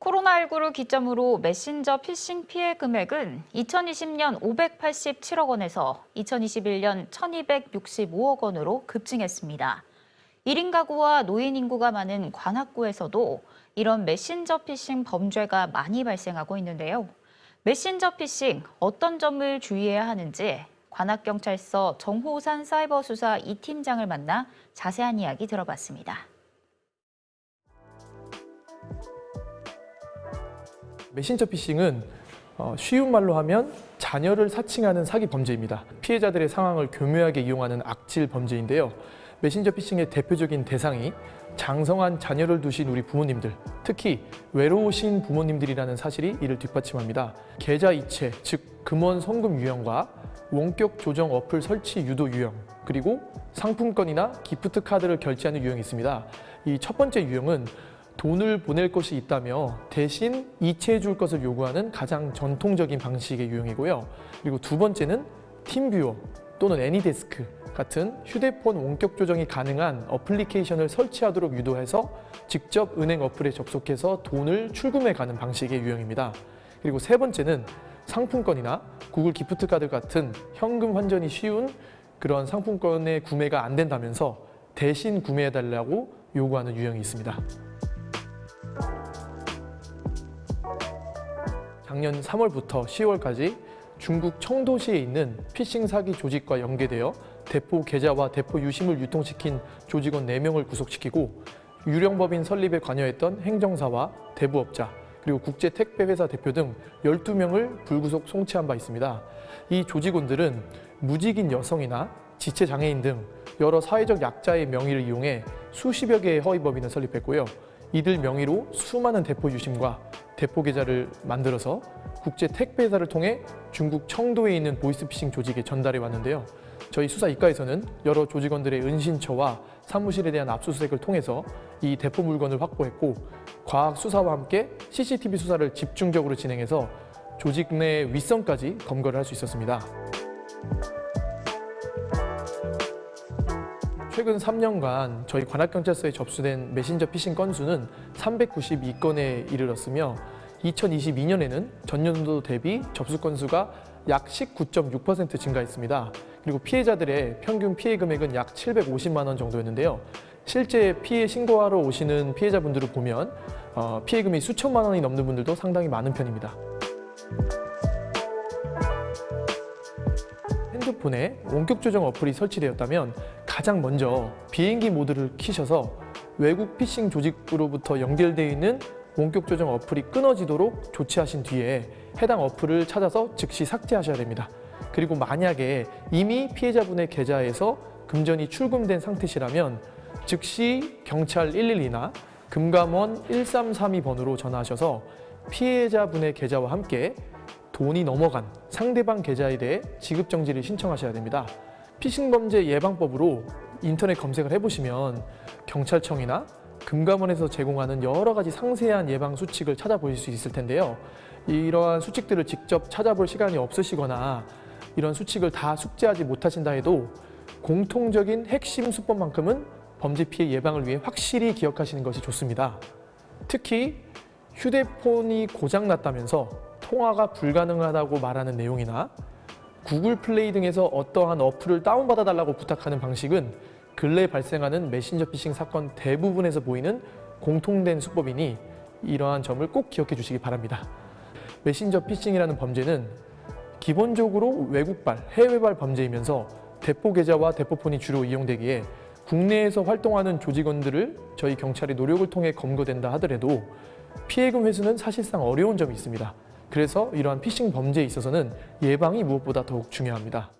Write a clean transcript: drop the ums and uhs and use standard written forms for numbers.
코로나19를 기점으로 메신저 피싱 피해 금액은 2020년 587억 원에서 2021년 1265억 원으로 급증했습니다. 1인 가구와 노인 인구가 많은 관악구에서도 이런 메신저 피싱 범죄가 많이 발생하고 있는데요. 메신저 피싱 어떤 점을 주의해야 하는지 관악경찰서 정호산 사이버수사 2팀장을 만나 자세한 이야기 들어봤습니다. 메신저 피싱은 쉬운 말로 하면 자녀를 사칭하는 사기 범죄입니다. 피해자들의 상황을 교묘하게 이용하는 악질 범죄인데요. 메신저 피싱의 대표적인 대상이 장성한 자녀를 두신 우리 부모님들, 특히 외로우신 부모님들이라는 사실이 이를 뒷받침합니다. 계좌 이체, 즉 금원 송금 유형과 원격 조정 어플 설치 유도 유형, 그리고 상품권이나 기프트 카드를 결제하는 유형이 있습니다. 이 첫 번째 유형은 돈을 보낼 것이 있다며 대신 이체해 줄 것을 요구하는 가장 전통적인 방식의 유형이고요. 그리고 두 번째는 팀뷰어 또는 애니데스크 같은 휴대폰 원격 조정이 가능한 어플리케이션을 설치하도록 유도해서 직접 은행 어플에 접속해서 돈을 출금해 가는 방식의 유형입니다. 그리고 세 번째는 상품권이나 구글 기프트 카드 같은 현금 환전이 쉬운 그런 상품권의 구매가 안 된다면서 대신 구매해달라고 요구하는 유형이 있습니다. 작년 3월부터 10월까지 중국 청도시에 있는 피싱 사기 조직과 연계되어 대포 계좌와 대포 유심을 유통시킨 조직원 4명을 구속시키고 유령법인 설립에 관여했던 행정사와 대부업자, 그리고 국제택배회사 대표 등 12명을 불구속 송치한 바 있습니다. 이 조직원들은 무직인 여성이나 지체장애인 등 여러 사회적 약자의 명의를 이용해 수십여 개의 허위법인을 설립했고요. 이들 명의로 수많은 대포 유심과 대포 계좌를 만들어서 국제 택배회사를 통해 중국 청도에 있는 보이스피싱 조직에 전달해 왔는데요. 저희 수사 이과에서는 여러 조직원들의 은신처와 사무실에 대한 압수수색을 통해서 이 대포 물건을 확보했고, 과학 수사와 함께 CCTV 수사를 집중적으로 진행해서 조직 내 윗선까지 검거를 할 수 있었습니다. 최근 3년간 저희 관악경찰서에 접수된 메신저 피싱 건수는 392건에 이르렀으며 2022년에는 전년도 대비 접수 건수가 약 19.6% 증가했습니다. 그리고 피해자들의 평균 피해 금액은 약 750만 원 정도였는데요. 실제 피해 신고하러 오시는 피해자분들을 보면 피해 금액이 수천만 원이 넘는 분들도 상당히 많은 편입니다. 핸드폰에 원격 조정 어플이 설치되었다면 가장 먼저 비행기 모드를 켜셔서 외국 피싱 조직으로부터 연결되어 있는 원격 조정 어플이 끊어지도록 조치하신 뒤에 해당 어플을 찾아서 즉시 삭제하셔야 됩니다. 그리고 만약에 이미 피해자분의 계좌에서 금전이 출금된 상태시라면 즉시 경찰 112나 금감원 1332번으로 전화하셔서 피해자분의 계좌와 함께 돈이 넘어간 상대방 계좌에 대해 지급 정지를 신청하셔야 됩니다. 피싱 범죄 예방법으로 인터넷 검색을 해보시면 경찰청이나 금감원에서 제공하는 여러 가지 상세한 예방 수칙을 찾아보실 수 있을 텐데요. 이러한 수칙들을 직접 찾아볼 시간이 없으시거나 이런 수칙을 다 숙지하지 못하신다 해도 공통적인 핵심 수법만큼은 범죄 피해 예방을 위해 확실히 기억하시는 것이 좋습니다. 특히 휴대폰이 고장났다면서 통화가 불가능하다고 말하는 내용이나 구글 플레이 등에서 어떠한 어플을 다운받아달라고 부탁하는 방식은 근래 발생하는 메신저 피싱 사건 대부분에서 보이는 공통된 수법이니 이러한 점을 꼭 기억해 주시기 바랍니다. 메신저 피싱이라는 범죄는 기본적으로 외국발, 해외발 범죄이면서 대포 계좌와 대포폰이 주로 이용되기에 국내에서 활동하는 조직원들을 저희 경찰이 노력을 통해 검거된다 하더라도 피해금 회수는 사실상 어려운 점이 있습니다. 그래서 이러한 피싱 범죄에 있어서는 예방이 무엇보다 더욱 중요합니다.